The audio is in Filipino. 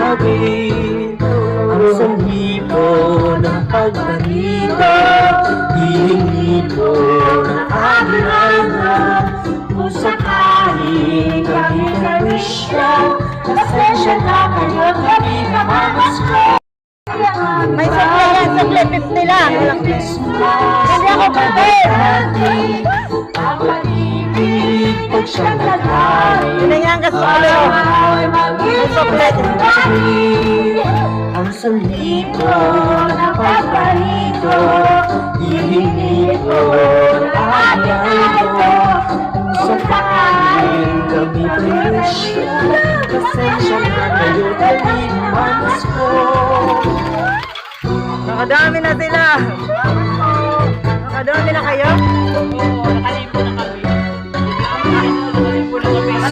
tawagin ang sanlibo ng pagbalita. Hihingi po ng aming alma kung sakaling kami na-wisyo. Pasensya na kayo, hindi naman gusto. May sukle yan, sukle 50 lang. Hindi ako prepared. Ang pag-ibig pag siyang naghain. Yun na yan, kasukle. May sukle. Ang sanlibo na pagbalito, hihingi ko ng alma sa pagkain kami presyo. Pasensya na kayo, hindi naman gusto. Nakadami na sila. Nakadami na kayo.